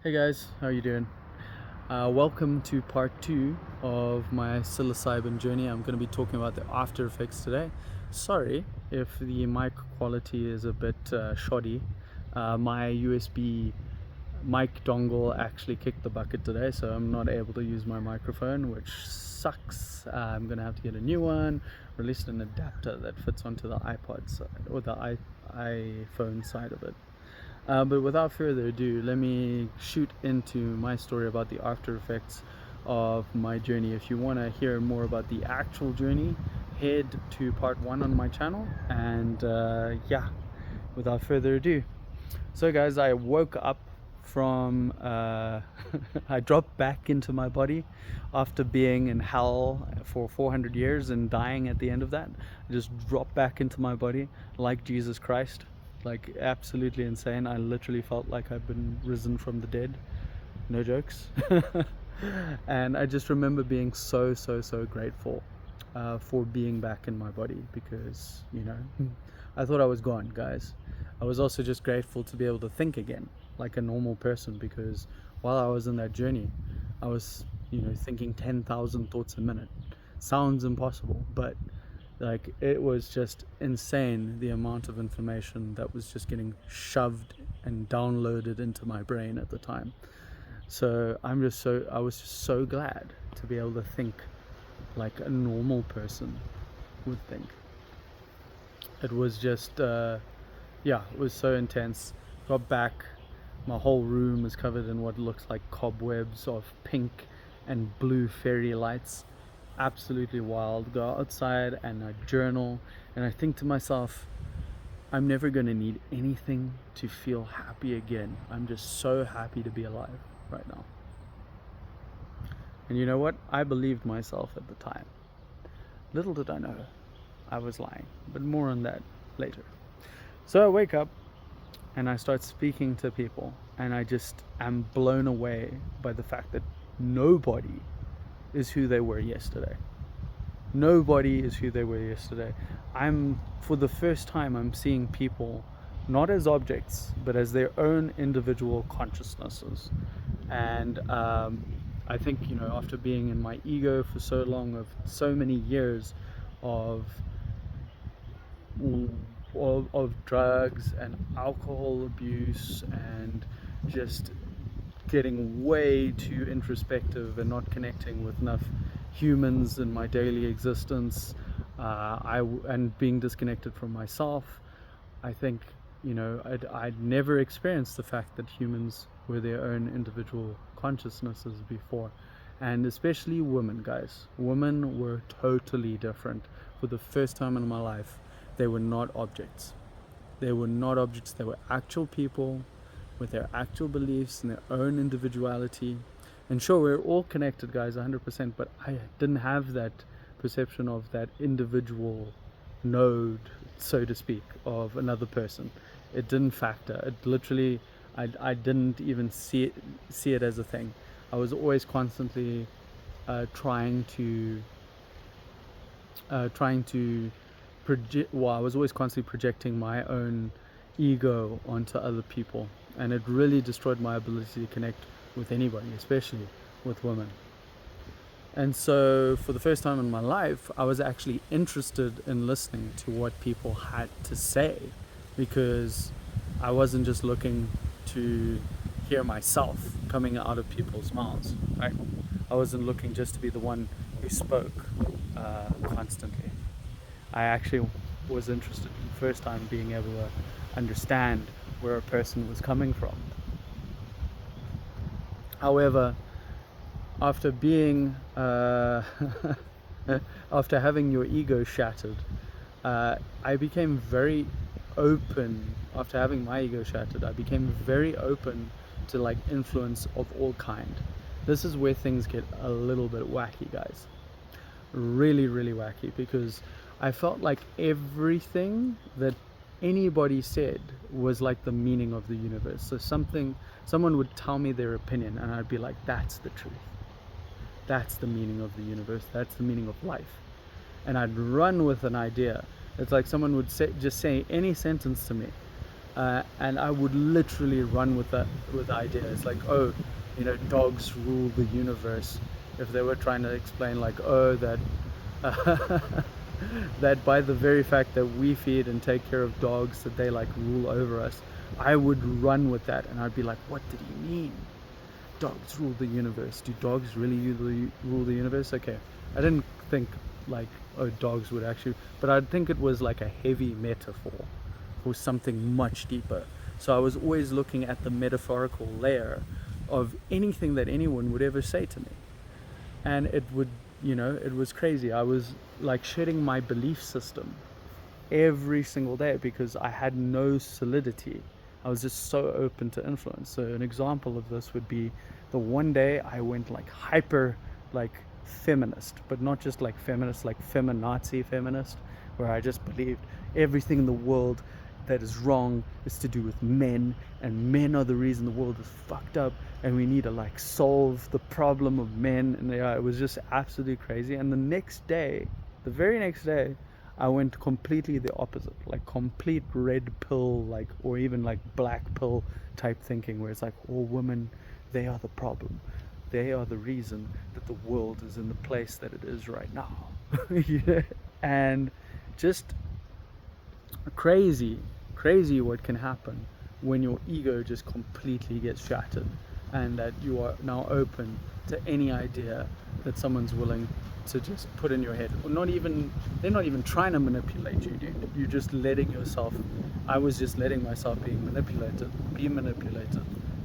Hey guys, how are you doing? Welcome to part 2 of my psilocybin journey. I'm going to be talking about the after effects today. Sorry if the mic quality is a bit shoddy. My USB mic dongle actually kicked the bucket today, so I'm not able to use my microphone, which sucks. I'm going to have to get a new one, release an adapter that fits onto the iPod side, or the iPhone side of it. But without further ado, let me shoot into my story about the after effects of my journey. If you want to hear more about the actual journey, head to part 1 on my channel. And yeah, without further ado. So guys, I woke up from, I dropped back into my body after being in hell for 400 years and dying at the end of that. I just dropped back into my body like Jesus Christ. Like absolutely insane. I literally felt like I've been risen from the dead. No jokes. And I just remember being so grateful for being back in my body, because I thought I was gone, guys. I was also just grateful to be able to think again like a normal person, because while I was in that journey, I was thinking 10,000 thoughts a minute. Sounds impossible, but like, it was just insane, the amount of information that was just getting shoved and downloaded into my brain at the time. So I was just so glad to be able to think like a normal person would think. It was just yeah, it was so intense. Got back, my whole room is covered in what looks like cobwebs of pink and blue fairy lights. Absolutely wild. Go outside and I journal, and I think to myself, I'm never going to need anything to feel happy again. I'm just so happy to be alive right now. And you know what? I believed myself at the time. Little did I know I was lying, but more on that later. So I wake up and I start speaking to people, and I just am blown away by the fact that nobody is who they were yesterday. Nobody is who they were yesterday. For the first time, I'm seeing people not as objects, but as their own individual consciousnesses. And I think, after being in my ego for so long, of so many years of drugs and alcohol abuse, and just getting way too introspective and not connecting with enough humans in my daily existence, and being disconnected from myself. I think I'd never experienced the fact that humans were their own individual consciousnesses before. And especially women, guys. Women were totally different. For the first time in my life, they were not objects. They were not objects. They were actual people with their actual beliefs and their own individuality. And sure, we're all connected, guys, 100%, but I didn't have that perception of that individual node, so to speak, of another person. It didn't factor. It literally, I didn't even see it as a thing. I was always constantly trying to project. Well, I was always constantly projecting my own ego onto other people, and it really destroyed my ability to connect with anybody, especially with women. And so for the first time in my life, I was actually interested in listening to what people had to say, because I wasn't just looking to hear myself coming out of people's mouths, right? I wasn't looking just to be the one who spoke constantly. I actually was interested in the first time being able to understand where a person was coming from. However, after being after having your ego shattered, I became very open. After having my ego shattered, I became very open to like influence of all kind. This is where things get a little bit wacky, guys. Really wacky, because I felt like everything that anybody said was like the meaning of the universe. So someone would tell me their opinion, and I'd be like, that's the truth. That's the meaning of the universe. That's the meaning of life. And I'd run with an idea. It's like someone would just say any sentence to me, And I would literally run with that, with the idea. It's like, oh, dogs rule the universe. If they were trying to explain, like, oh, that that by the very fact that we feed and take care of dogs, that they like rule over us, I would run with that, and I'd be like, what did he mean? Dogs rule the universe. Do dogs really rule the universe? Okay, I didn't think like, oh, dogs would actually, but I'd think it was like a heavy metaphor for something much deeper. So I was always looking at the metaphorical layer of anything that anyone would ever say to me. And it would, it was crazy. I was like shedding my belief system every single day because I had no solidity. I was just so open to influence. So an example of this would be the one day I went like hyper, like feminist, but not just like feminist, like feminazi feminist, where I just believed everything in the world that is wrong is to do with men, and men are the reason the world is fucked up, and we need to like solve the problem of men. And it was just absolutely crazy. And the very next day, I went completely the opposite, like complete red pill, like, or even like black pill type thinking, where it's like all women, they are the problem. They are the reason that the world is in the place that it is right now. And just crazy what can happen when your ego just completely gets shattered, and that you are now open to any idea that someone's willing to just put in your head. Or they're not even trying to manipulate you, dude. You're just letting yourself, I was just letting myself be manipulated,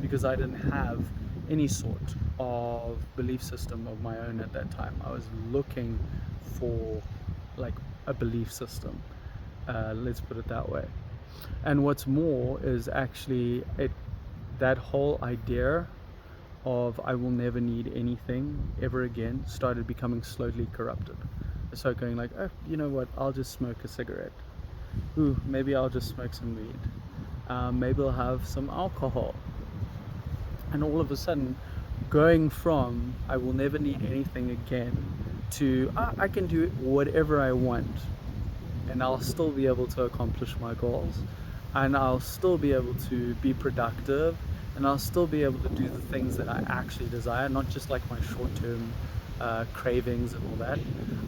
because I didn't have any sort of belief system of my own at that time. I was looking for like a belief system, let's put it that way. And what's more is actually that whole idea of I will never need anything ever again started becoming slowly corrupted. I started going like, oh, you know what, I'll just smoke a cigarette. Ooh, maybe I'll just smoke some weed. Maybe I'll have some alcohol. And all of a sudden, going from I will never need anything again to I can do whatever I want, and I'll still be able to accomplish my goals, and I'll still be able to be productive, and I'll still be able to do the things that I actually desire, not just like my short-term cravings and all that.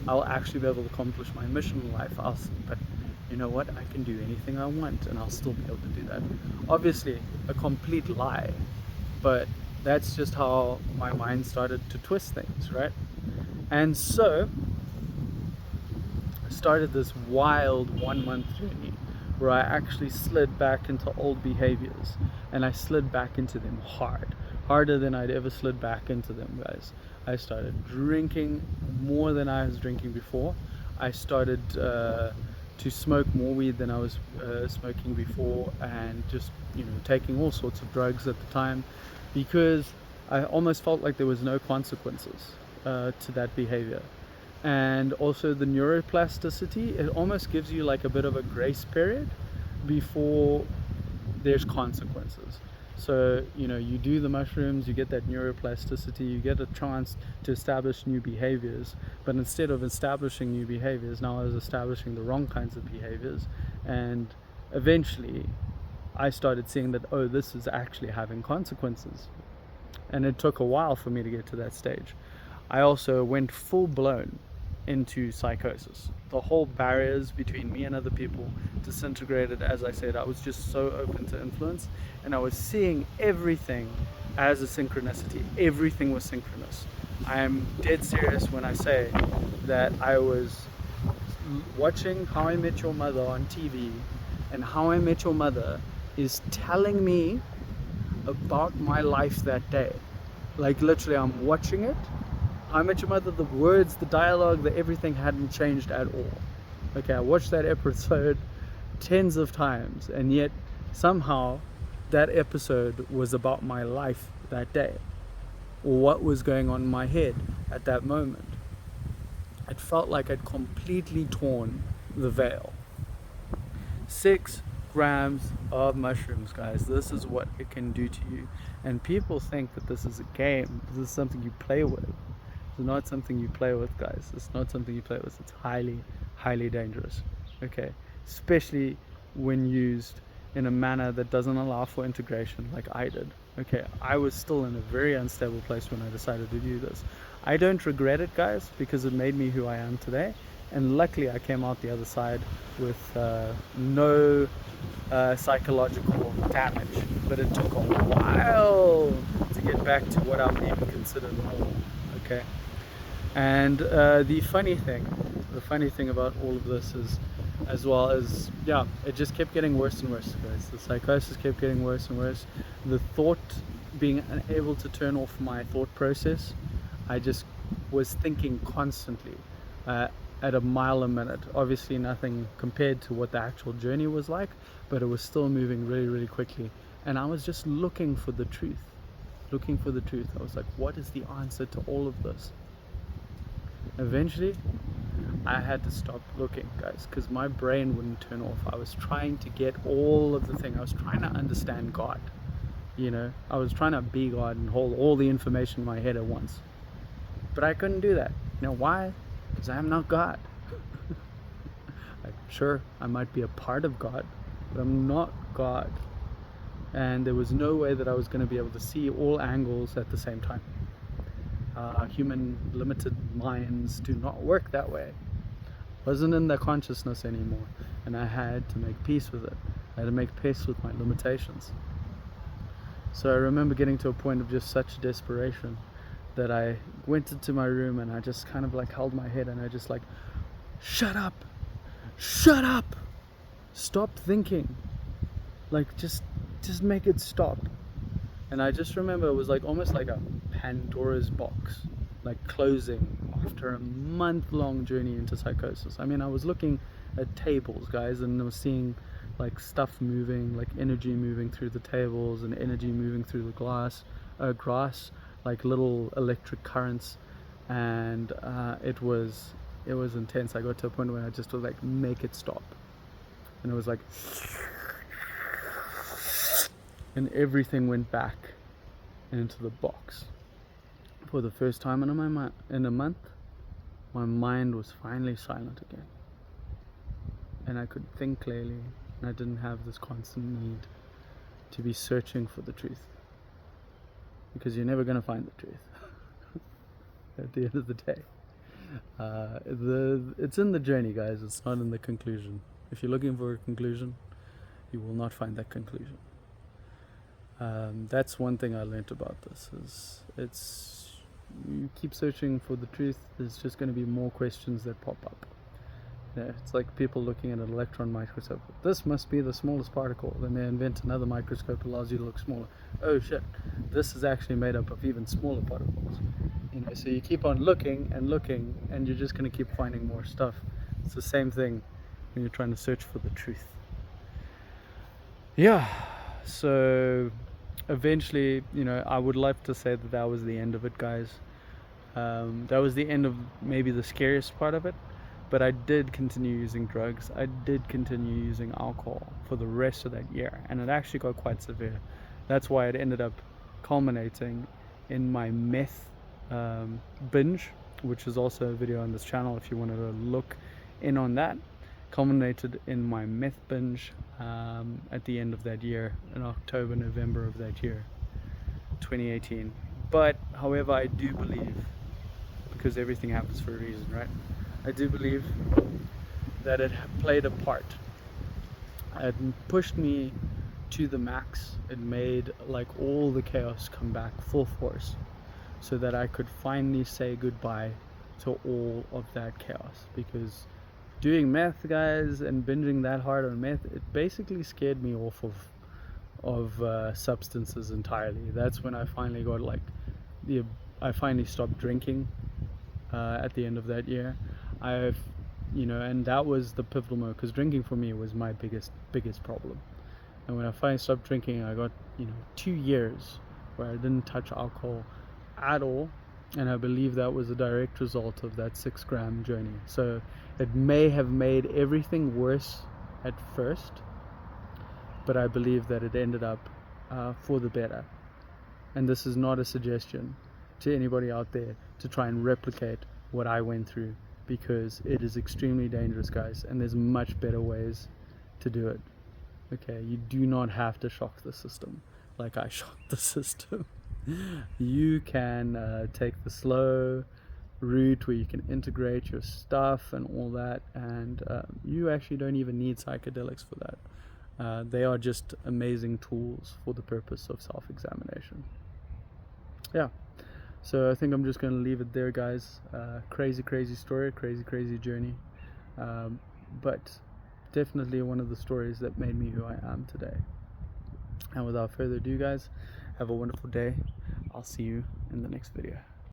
I'll actually be able to accomplish my mission in life. But you know what? I can do anything I want, and I'll still be able to do that. Obviously, a complete lie, but that's just how my mind started to twist things, right? And so I started this wild 1 month journey where I actually slid back into old behaviors, and I slid back into them harder than I'd ever slid back into them, guys. I started drinking more than I was drinking before. I started to smoke more weed than I was smoking before, and just taking all sorts of drugs at the time, because I almost felt like there was no consequences to that behavior. And also the neuroplasticity, it almost gives you like a bit of a grace period before there's consequences. So you do the mushrooms, you get that neuroplasticity, you get a chance to establish new behaviors. But instead of establishing new behaviors, now I was establishing the wrong kinds of behaviors. And eventually I started seeing that, oh, this is actually having consequences. And it took a while for me to get to that stage. I also went full blown into psychosis. The whole barriers between me and other people disintegrated. As I said, I was just so open to influence, and I was seeing everything as a synchronicity. Everything was synchronous. I am dead serious when I say that I was watching How I Met Your Mother on TV, and How I Met Your Mother is telling me about my life that day. Like literally, I'm watching it. I Met Your Mother, the words, the dialogue, the everything hadn't changed at all. Okay, I watched that episode tens of times, and yet somehow that episode was about my life that day, or what was going on in my head at that moment. It felt like I'd completely torn the veil. 6 grams of mushrooms, guys. This is what it can do to you. And people think that this is a game. This is something you play with. It's not something you play with, guys. It's not something you play with. It's highly, highly dangerous. Okay, especially when used in a manner that doesn't allow for integration like I did. Okay, I was still in a very unstable place when I decided to do this. I don't regret it, guys, because it made me who I am today. And luckily I came out the other side with no psychological damage. But it took a while to get back to what I would even consider normal. Okay. And the funny thing about all of this is, as well as, yeah, it just kept getting worse and worse, guys. The psychosis kept getting worse and worse. The thought, being unable to turn off my thought process, I just was thinking constantly at a mile a minute. Obviously nothing compared to what the actual journey was like, but it was still moving really, really quickly. And I was just looking for the truth. I was like, what is the answer to all of this? Eventually, I had to stop looking, guys, because my brain wouldn't turn off. I was trying to get all of the thing. I was trying to understand God. I was trying to be God and hold all the information in my head at once. But I couldn't do that. Why? Because I am not God. Sure, I might be a part of God, but I'm not God. And there was no way that I was going to be able to see all angles at the same time. Human limited minds do not work that way. Wasn't in their consciousness anymore, and I had to make peace with it. I had to make peace with my limitations. So I remember getting to a point of just such desperation that I went into my room and I just kind of like held my head and I just like, shut up, stop thinking, like just make it stop. And I just remember it was like almost like a Pandora's box, like closing after a month-long journey into psychosis. I mean, I was looking at tables, guys, and I was seeing like stuff moving, like energy moving through the tables and energy moving through the grass, like little electric currents, and it was intense. I got to a point where I just was like, make it stop, and it was like, and everything went back into the box. For the first time in a month, my mind was finally silent again, and I could think clearly, and I didn't have this constant need to be searching for the truth, because you're never going to find the truth at the end of the day. It's in the journey, guys. It's not in the conclusion. If you're looking for a conclusion, you will not find that conclusion. That's one thing I learned about this, is you keep searching for the truth, there's just going to be more questions that pop up. It's like people looking at an electron microscope. This must be the smallest particle. Then they invent another microscope that allows you to look smaller. Oh shit, this is actually made up of even smaller particles. So you keep on looking, and you're just going to keep finding more stuff. It's the same thing when you're trying to search for the truth. Yeah, so eventually, I would love to say that was the end of it, guys. That was the end of maybe the scariest part of it, but I did continue using drugs. I did continue using alcohol for the rest of that year, and it actually got quite severe. That's why it ended up culminating in my meth binge, which is also a video on this channel if you wanted to look in on that. Culminated in my meth binge at the end of that year, in October, November of that year, 2018. But however, I do believe, because everything happens for a reason, right? I do believe that it played a part. It pushed me to the max. It made like all the chaos come back full force, so that I could finally say goodbye to all of that chaos. Because doing meth, guys, and binging that hard on meth, it basically scared me off of substances entirely. That's when I finally got I finally stopped drinking at the end of that year. And that was the pivotal moment, because drinking for me was my biggest problem. And when I finally stopped drinking, I got 2 years where I didn't touch alcohol at all. And I believe that was a direct result of that 6-gram journey. So it may have made everything worse at first, but I believe that it ended up for the better. And this is not a suggestion to anybody out there to try and replicate what I went through, because it is extremely dangerous, guys, and there's much better ways to do it. Okay, you do not have to shock the system like I shocked the system. You can take the slow route where you can integrate your stuff and all that, and you actually don't even need psychedelics for that. They are just amazing tools for the purpose of self-examination. Yeah, so I think I'm just going to leave it there, guys. Crazy story, crazy journey, but definitely one of the stories that made me who I am today. And without further ado, guys, have a wonderful day. I'll see you in the next video.